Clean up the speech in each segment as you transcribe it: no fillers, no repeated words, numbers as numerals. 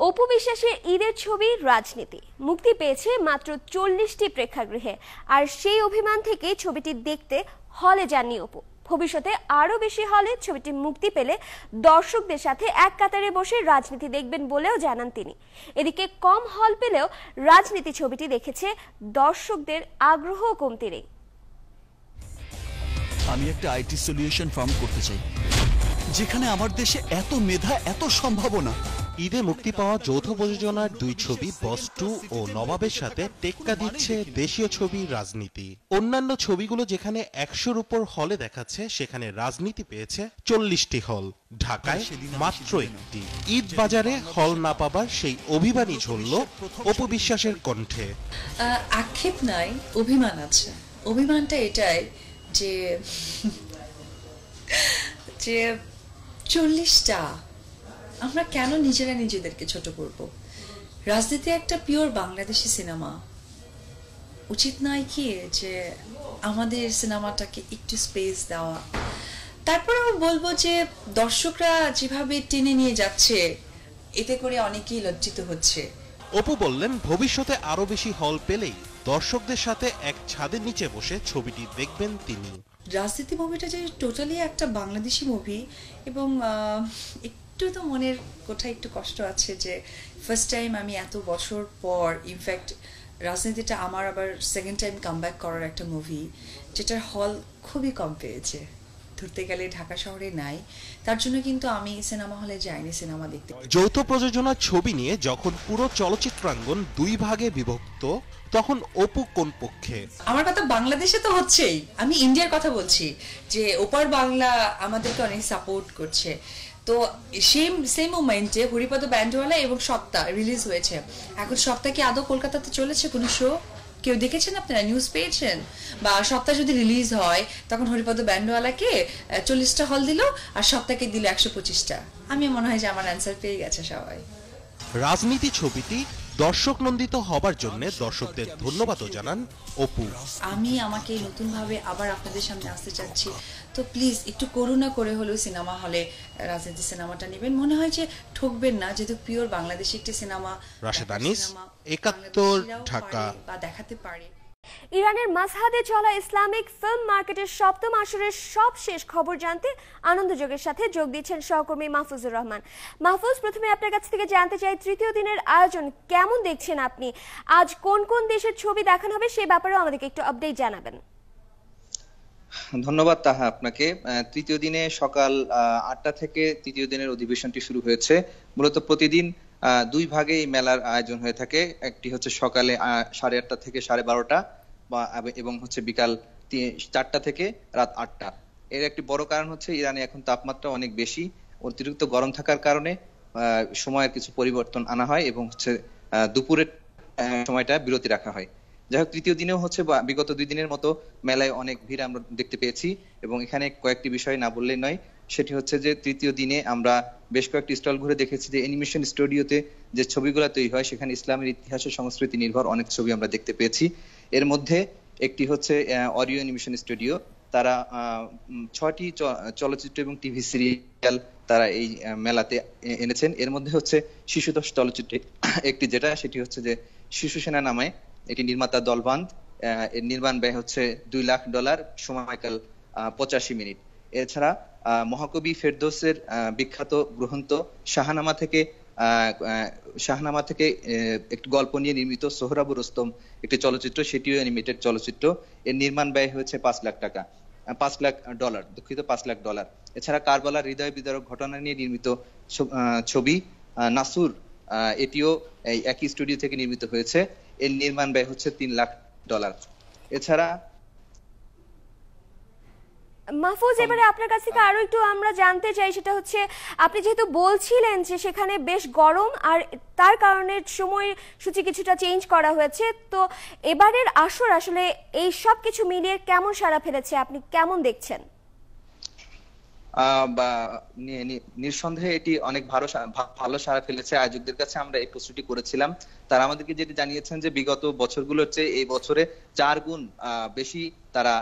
অপু বিশ্বাসের ঈদের ছবি রাজনীতি মুক্তি পেয়েছে মাত্র 40টি প্রেক্ষাগৃহে। আর সেই অভিমান থেকে ছবিটি দেখতে হলে যাননি অপু। ভবিষ্যতে আরো বেশি হলে ছবিটি মুক্তি পেলে দর্শকদের সাথে এক কাতারে বসে রাজনীতি দেখবেন বলেও জানান তিনি। এদিকে কম হল পেলেও রাজনীতি ছবিটি দেখেছে দর্শকদের আগ্রহ কমতি নেই। আমি একটা আইটি সলিউশন ফার্ম করতে চাই, যেখানে আমার দেশে এত মেধা, এত সম্ভাবনা। ঈদে মুক্তি পাওয়া যৌথ প্রযোজনার দুই ছবি বস 2 ও নবাবের সাথে টেক্কা দিচ্ছে দেশীয় ছবি রাজনীতি। অন্যান্য ছবিগুলো যেখানে 100-র উপর হলে দেখাচ্ছে, সেখানে রাজনীতি পেয়েছে 40টি হল। ঢাকায় মাত্র একটি। ঈদ বাজারে হল না পাবার সেই অভিমানই ঝরল অপু বিশ্বাসের কণ্ঠে। আক্ষেপ নাই, অভিমান আছে। অভিমানটা এটাই যে 40টা আমরা কেন নিজেরা নিজেদেরকে ছোট করব? রাজনীতি একটা পিওর বাংলাদেশি সিনেমা। উচিত নয় কি যে আমাদের সিনেমাটাকে একটু স্পেস দেওয়া? তারপরেও বলবো যে দর্শকরা যেভাবে টেনে নিয়ে যাচ্ছে, এতে করে অনেকেই লজ্জিত হচ্ছে। অপু বললেন, ভবিষ্যতে আরো বেশি হল পেলেই দর্শকদের সাথে এক ছাদের নিচে বসে ছবিটি দেখবেন তিনি। রাজনীতি মুভিটা যে টোটালি একটা বাংলাদেশি মুভি, এবং একটু তো মনের কোথায় একটু কষ্ট আছে যে ফার্স্ট টাইম আমি এত বছর পর, ইনফ্যাক্ট রাজনীতিটা আমার আবার সেকেন্ড টাইম কামব্যাক করার একটা মুভি, যেটার হল খুবই কম পেয়েছে। ধরতে গেলে ঢাকা শহরে নাই, তার জন্য কিন্তু আমি সিনেমা হলে যাইনি সিনেমা দেখতে। যৌথ প্রযোজনার ছবি নিয়ে যখন পুরো চলচ্চিত্রাঙ্গন দুই ভাগে বিভক্ত, তখন অপু কোন পক্ষে? আমার কথা বাংলাদেশে তো হচ্ছেই, আমি ইন্ডিয়ার কথা বলছি যে ওপার বাংলা আমাদেরকে অনেক সাপোর্ট করছে। তো সেম মোমেন্টে হরিপদ ব্যান্ডওয়ালা এবং সপ্তাহ রিলিজ হয়েছে। এখন সপ্তাহ কি আদৌ কলকাতাতে চলেছে কোনো শো? কেউ দেখেছেন আপনারা? নিউজ পেয়েছেন? বা সপ্তাহ যদি রিলিজ হয়, তখন হরিপদ ব্যান্ডওয়ালাকে 40টা হল দিল আর সপ্তাহকে দিল 125টা। আমি মনে হয় যে আমার অ্যান্সার পেয়ে গেছে সবাই। রাজনীতি ছবিটি দর্শক নন্দিত হবার জন্য দর্শকদের ধন্যবাদও জানান অপু। আমি আমাকে নতুন ভাবে আবার আপনাদের সামনে আসতে চাচ্ছি, তো প্লিজ একটু করুণা করে হলেও সিনেমা হলে রাজনীতি সিনেমাটা নেবেন। মনে হয় যে ঠকবেন না, যেহেতু পিওর বাংলাদেশি একটি সিনেমা। রাশেদ আনিস, 71, ঢাকা। বা দেখাতে পারে। ইরানের মাসহাদে চলা ইসলামিক ফিল্ম মার্কেটের সপ্তম আসরের সবশেষ খবর জানতে আনন্দযোগের সাথে যোগ দিচ্ছেন সহকর্মী মাহফুজুর রহমান। মাহফুজ, প্রথমে আপনার কাছ থেকে জানতে চাই, তৃতীয় দিনের আয়োজন কেমন দেখছেন আপনি? আজ কোন কোন দেশের ছবি দেখানো হবে সেই ব্যাপারেও আমাদেরকে একটু আপডেট জানাবেন। ধন্যবাদ তাহা আপনাকে। তৃতীয় দিনে সকাল 8টা থেকে তৃতীয় দিনের অধিবেশনটি শুরু হয়েছে। মূলত প্রতিদিন দুই ভাগে এই মেলার আয়োজন হয়ে থাকে। একটি হচ্ছে সকালে 8:30 থেকে 12:30 এবং হচ্ছে বিকাল 4টা থেকে রাত 8টা। এর একটি বড় কারণ হচ্ছে ইরানে এখন তাপমাত্রা অনেক বেশি, অতিরিক্ত গরম থাকার কারণে সময়ের কিছু পরিবর্তন আনা হয় এবং হচ্ছে দুপুরের সময়টা বিরতি রাখা হয়। যাই হোক, তৃতীয় দিনেও হচ্ছে বিগত 2 দিনের মতো মেলায় অনেক ভিড় আমরা দেখতে পেয়েছি এবং এখানে কয়েকটি বিষয় না বললেই নয়। সেটি হচ্ছে যে তৃতীয় দিনে আমরা বেশ কয়েকটি স্টল ঘুরে দেখেছি যে অ্যানিমেশন স্টুডিওতে যে ছবিগুলো তৈরি হয়, সেখানে ইসলামের ইতিহাস ও সংস্কৃতি নির্ভর অনেক ছবি আমরা দেখতে পেয়েছি। এর মধ্যে একটি হচ্ছে অরিও অ্যানিমেশন স্টুডিও। তারা 6টি চলচ্চিত্র এবং টিভি সিরিয়াল তারা এই মেলাতে এনেছেন। এর মধ্যে হচ্ছে শিশুতোষ চলচ্চিত্র একটি, যেটা সেটি হচ্ছে যে শিশু সেনা নামে একটি নির্মাতা দলবান্ধ। এর নির্মাণ ব্যয় হচ্ছে $2 লাখ, সময়কাল 85 মিনিট। এছাড়া মহাকবি ফেরদৌসের বিখ্যাত গ্রন্থ শাহনামা থেকে একটি গল্প নিয়ে নির্মিত সোহরাবুর রুস্তম একটি চলচ্চিত্র, সেটিও অ্যানিমেটেড চলচ্চিত্র। এর নির্মাণ ব্যয় হয়েছে $5 লাখ, দুঃখিত, $5 লাখ। এছাড়া কারবালার হৃদয় বিদারক ঘটনা নিয়ে নির্মিত ছবি নাসুর, এটিও এই একই স্টুডিও থেকে নির্মিত হয়েছে। এর নির্মাণ ব্যয় হচ্ছে $3 লাখ। এছাড়া মাহফুজ, এবারে আপনার কাছ থেকে আরো একটু আমরা জানতে চাই, সেটা হচ্ছে আপনি যেহেতু বলছিলেন যে সেখানে বেশ গরম আর তার কারণে সময়সূচি কিছুটা চেঞ্জ করা হয়েছে, তো এবারের আসর আসলে এই সব কিছু মিলিয়ে কেমন সাড়া ফেলেছে, আপনি কেমন দেখছেন? নিঃসন্দেহে এটি অনেক ভালো সাড়া ফেলেছে। আয়োজকদের কাছে আমরা এই প্রশ্নটি করেছিলাম, তারা আমাদেরকে যেটি জানিয়েছেন যে বিগত বছরগুলোর চেয়ে এই বছরে 4 গুণ বেশি তারা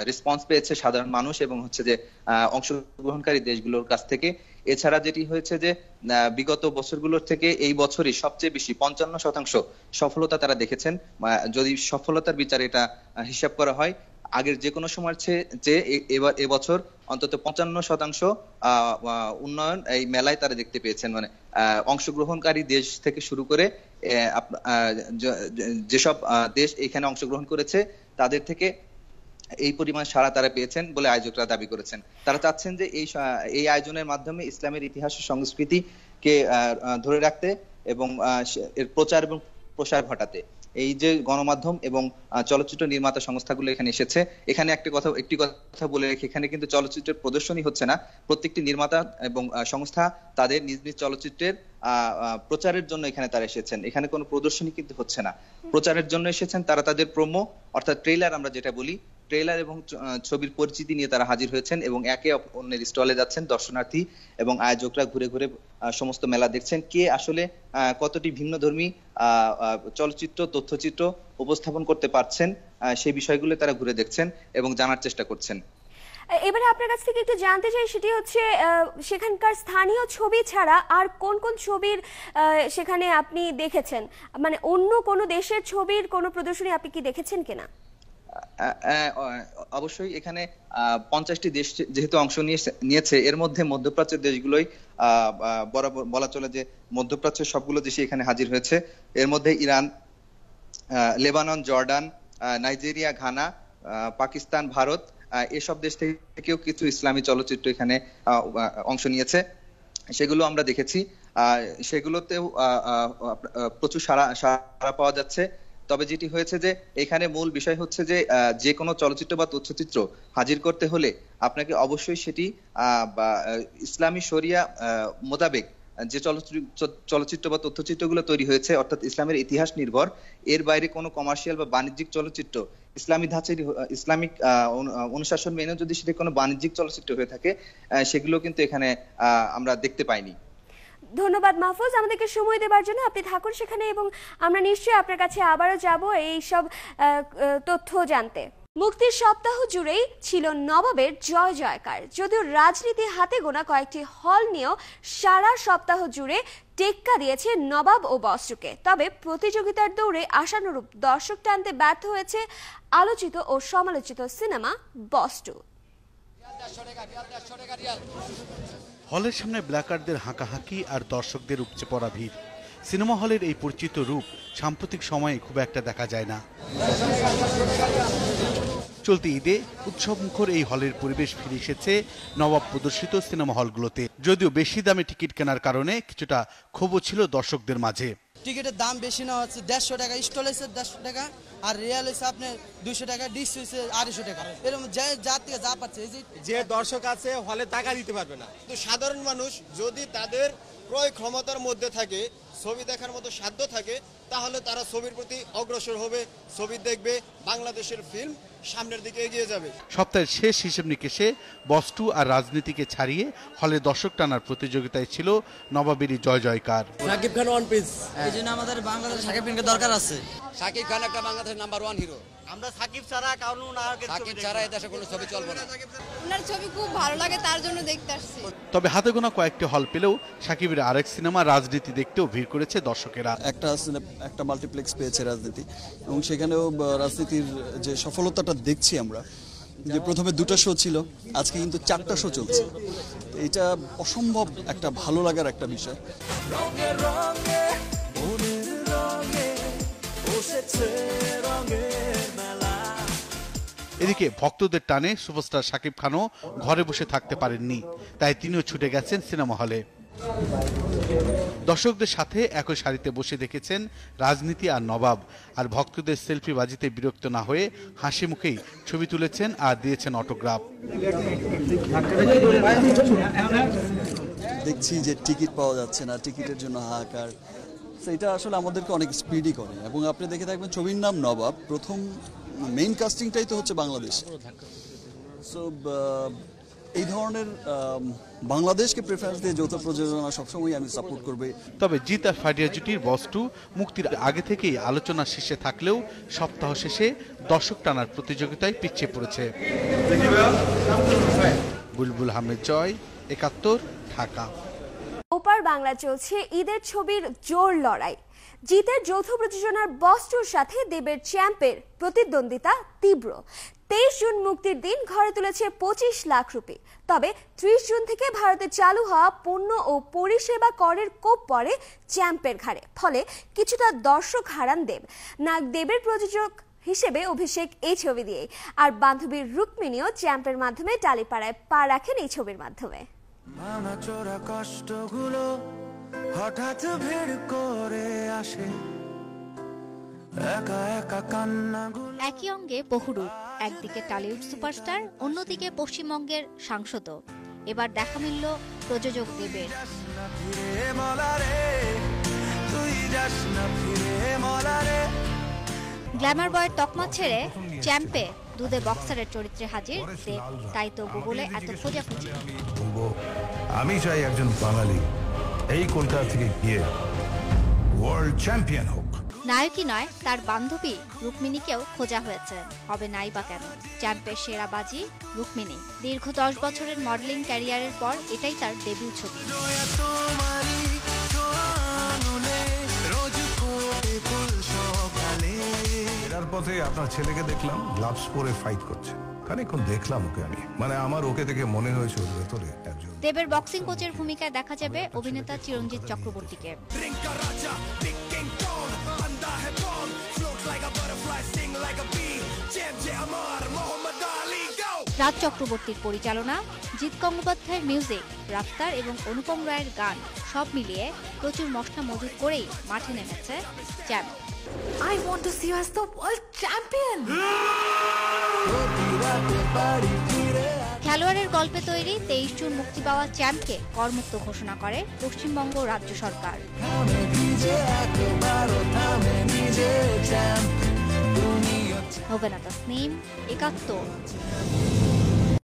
রেসপন্স পেয়েছে সাধারণ মানুষ এবং হচ্ছে যে অংশগ্রহণকারী দেশগুলোর কাছ থেকে। এছাড়া যেটি হয়েছে যে বিগত বছরগুলোর থেকে এই বছরই সবচেয়ে বেশি 55% সফলতা তারা দেখেছেন। যদি সফলতার বিচারে এটা হিসাব করা হয়, আগের যে কোনো সময়ের চেয়ে এবছর অন্তত 55% উন্নয়ন এই মেলায় তারা দেখতে পেয়েছেন। মানে অংশগ্রহণকারী দেশ থেকে শুরু করে যেসব দেশ এখানে অংশগ্রহণ করেছে তাদের থেকে এই পরিমাণ সাড়া তারা পেয়েছেন বলে আয়োজকরা দাবি করেছেন। তারা চাচ্ছেন যে এই আয়োজনের মাধ্যমে ইসলামের ইতিহাস ও সংস্কৃতিকে ধরে রাখতে এবং এর প্রচার এবং প্রসার ঘটাতে। এই যে গণমাধ্যম এবং চলচ্চিত্র নির্মাতা সংস্থাগুলো এখানে এসেছে, এখানে একটি কথা বলে রেখে, এখানে কিন্তু চলচ্চিত্রের প্রদর্শনী হচ্ছে না। প্রত্যেকটি নির্মাতা এবং সংস্থা তাদের নিজ নিজ চলচ্চিত্রের প্রচারের জন্য এখানে তারা এসেছেন। এখানে কোনো প্রদর্শনী কিন্তু হচ্ছে না, প্রচারের জন্য এসেছেন তারা। তাদের প্রোমো অর্থাৎ ট্রেইলার আমরা যেটা বলি, ট্রেইলার এবং ছবির পরিচিতি নিয়ে তারা হাজির হয়েছেন এবং একে অন্যের স্টলে যাচ্ছেন দর্শনার্থী এবং আয়োজকরা ঘুরে ঘুরে সমস্ত মেলা দেখছেন। কে আসলে কতটি ভিন্নধর্মী চলচ্চিত্র, তথ্যচিত্র উপস্থাপন করতে পারছেন, সেই বিষয়গুলো তারা ঘুরে দেখছেন এবং জানার চেষ্টা করছেন। এবারে আপনার কাছ থেকে একটু জানতে চাই, সেটি হচ্ছে সেখানকার স্থানীয় ছবি ছাড়া আর কোন কোন ছবির সেখানে আপনি দেখেছেন? মানে অন্য কোনো দেশের ছবির কোনো প্রদর্শনী আপনি কি দেখেছেন কিনা? অবশ্যই এখানে 50টি দেশ যেহেতু অংশ নিয়েছে, এর মধ্যে মধ্যপ্রাচ্যের দেশগুলোই বরাবর বলা চলে যে মধ্যপ্রাচ্যের সবগুলো দেশই এখানে হাজির হয়েছে। এর মধ্যে Iran, Lebanon, Jordan, Nigeria, Ghana, Pakistan, Bharat, এসব দেশ থেকেও কিছু ইসলামী চলচ্চিত্র এখানে অংশ নিয়েছে। সেগুলো আমরা দেখেছি, সেগুলোতেও প্রচুর সাড়া পাওয়া যাচ্ছে। তবে যেটি হয়েছে যে এখানে মূল বিষয় হচ্ছে যে কোনো চলচ্চিত্র বা তথ্যচিত্র হাজির করতে হলে আপনাকে অবশ্যই সেটি ইসলামী শরিয়া মোতাবেক যে চলচ্চিত্র বা তথ্যচিত্রগুলো তৈরি হয়েছে, অর্থাৎ ইসলামের ইতিহাস নির্ভর, এর বাইরে কোনো কমার্শিয়াল বা বাণিজ্যিক চলচ্চিত্র ইসলামী ধাঁচের ইসলামিক অনুশাসন মেনে যদি সেটা কোনো বাণিজ্যিক চলচ্চিত্র হয়ে থাকে, সেগুলো কিন্তু এখানে আমরা দেখতে পাইনি। ধন্যবাদ মাহফুজ আমাদেরকে সময় দেওয়ার জন্য। আপনি থাকুন সেখানে এবং আমরা নিশ্চয়ই আপনার কাছে আবারও যাব এই সব তথ্য জানতে। মুক্তির সপ্তাহ জুড়েই ছিল নবাবের জয় জয়কার। যদিও রাজনীতি হাতে গোনা কয়েকটি হল নিয়েও সারা সপ্তাহ জুড়ে টেক্কা দিয়েছে নবাব ও বস্ত্রকে। তবে প্রতিযোগিতার দৌড়ে আশানুরূপ দর্শক টানতে ব্যর্থ হয়েছে আলোচিত ও সমালোচিত সিনেমা বস্ত্র। হলের সামনে ব্ল্যাকারদের হাঁকাহাঁকি আর দর্শকদের উপচে পড়া ভিড়। সিনেমা হলের এই পরিচিত রূপ সাম্প্রতিক সময়ে খুব একটা দেখা যায় না। চলতি ঈদে উৎসবমুখর এই হলের পরিবেশ ফিরে এসেছে নবাব প্রদর্শিত সিনেমা হলগুলোতে। যদিও বেশি দামে টিকিট কেনার কারণে কিছুটা ক্ষোভও ছিল দর্শকদের মাঝে। টিকিটের দাম বেশি না হচ্ছে 150 টাকা, স্টল হয়েছে 150 টাকা, আর রিয়াল হয়েছে আপনার 200 টাকা, ডিস হয়েছে 250 টাকা। এরকম যা থেকে যা পাচ্ছে। যে দর্শক আছে হলে টাকা দিতে পারবে না, তো সাধারণ মানুষ যদি তাদের ক্রয় ক্ষমতার মধ্যে থাকে, ছবি দেখার মতো সাধ্য থাকে, তাহলে তারা ছবির প্রতি অগ্রসর হবে, ছবি দেখবে, বাংলাদেশের ফিল্ম সামনের দিকে এগিয়ে যাবে। সপ্তাহের শেষ হিসেব নিকেশে বস্তু আর রাজনীতিকে ছাড়িয়ে হলে দর্শক টানার প্রতিযোগিতায় ছিল নবাবেরই জয় জয়কার। সাকিব খান ওয়ান পিস, এই জন্য আমাদের বাংলাদেশে সাকিব খানকে দরকার আছে। সাকিব খান একটা বাংলাদেশের নাম্বার 1 হিরো। আমরা সাকিব ছাড়া কারণ সাকিব ছাড়া এই দেশে কোনো ছবি চলবে না। ওনার ছবি খুব ভালো লাগে, তার জন্য দেখতে আসছি। তবে হাতে গোনা কয়েকটি হল পেলেও সাকিবের আরেক সিনেমা রাজনীতি দেখতেও ভিড় করেছে দর্শকেরা। একটা মাল্টিপ্লেক্স পেয়েছে রাজনীতি, এবং সেখানেও রাজনীতির যে সফলতাটা দেখছি আমরা, যে প্রথমে 2টা শো ছিল, আজকে কিন্তু 4টা শো চলছে। এটা অসম্ভব একটা ভালো লাগার একটা বিষয়। এদিকে ভক্তদের টানে সুপারস্টার শাকিব খানও ঘরে বসে থাকতে পারেননি, তাই তিনিও ছুটে গেছেন সিনেমা হলে। দর্শকদের সাথে একই সারিতে বসে দেখেছেন রাজনীতি আর নবাব, আর ভক্তদের সেলফি বাজিতে বিরক্ত না হয়ে হাসি মুখেই ছবি তুলেছেন আর দিয়েছেন অটোগ্রাফ। দেখছি যে টিকিট পাওয়া যাচ্ছে না, টিকিটের জন্য হাহাকার। এটা আসলে আমাদেরকে অনেক স্পিডই করে, এবং আপনি দেখে থাকবেন ছবির নাম নবাব, প্রথম মেইন কাস্টিংটাই তো হচ্ছে বাংলাদেশ। সো এই ধরনের বাংলাদেশকে প্রেফারেন্স দিয়ে যৌথ প্রযোজনা সবসময় আমি সাপোর্ট করবে। তবে জিত আর ফাটিয়া জুটির বস্তু মুক্তির আগে থেকেই আলোচনার শীর্ষে থাকলেও সপ্তাহ শেষে দর্শক টানার প্রতিযোগিতায় পিছিয়ে পড়েছে। বুলবুল আহমেদ জয়, 71 ঢাকা। ওপার বাংলা চলছে ঈদের ছবির জোর লড়াই। জিতের যৌথ প্রযোজনার বস্টুর সাথে দেবের চ্যাম্পের প্রতিদ্বন্দ্বিতা তীব্র। 23 জুন মুক্তির দিন ঘরে তুলেছে 25 লাখ রুপি। তবে 30 জুন থেকে ভারতে চালু হওয়া পণ্য ও পরিষেবা করের কোপ পড়ে চ্যাম্পের ঘাড়ে। ফলে কিছুটা দর্শক হারান দেব। নায়ক দেবের প্রযোজক হিসেবে অভিষেক এই ছবি দিয়ে, আর বান্ধবীর রুক্মিণীও চ্যাম্পের মাধ্যমে টালিপাড়ায় পা রাখেন এই ছবির মাধ্যমে। কষ্টগুলো হঠাৎ ভিড় করে আসে, একা একা কান্নাগুলো। একই অঙ্গে বহুরূপ, একদিকে টলিউড সুপারস্টার, অন্যদিকে পশ্চিমবঙ্গের সাংসদ। এবার দেখা মিলল প্রযোজক দেবের। গ্ল্যামার বয়ের তকমা ছেড়ে চ্যাম্পে দুধে বক্সারের চরিত্রে হাজির দেব। তাই তো গুগলে এত খোঁজাখুঁজি। আমি চাই একজন বাঙালি এই কলকাতা থেকে গিয়ে ওয়ার্ল্ড চ্যাম্পিয়ন হোক। নায়কই নয়, তার বান্ধবী রুক্মিণীকেও খোঁজা হয়েছে। হবে নাই বা কেন, চ্যাম্পের সেরা বাজি রুক্মিণী। দীর্ঘ 10 বছরের মডেলিং ক্যারিয়ারের পর এটাই তার ডেবিউ ছবি। এর পথে আপনার ছেলেকে দেখলাম গ্লাভস পরে ফাইট করছে। খানিকক্ষণ দেখলাম ওকে আমি, মানে আমার ওকে দেখে মনে হয়েছে ওর ভেতরে একজন। দেবের বক্সিং কোচের ভূমিকায় দেখা যাবে অভিনেতা চিরঞ্জিত চক্রবর্তীকে। রাজ চক্রবর্তীর পরিচালনা, জিৎ গঙ্গোপাধ্যায়ের মিউজিক, রাফতার এবং অনুপম রায়ের গান সব মিলিয়ে প্রচুর মশলা মজুত করেই মাঠে নেমেছে champ. I want to see you as the world champion. খেলোয়াড়ের গল্পে তৈরি 23 জুন মুক্তি পাওয়া চ্যাম্পকে করমুক্ত ঘোষণা করে পশ্চিমবঙ্গ রাজ্য সরকার। নবেনা তাসনিম, ৭১।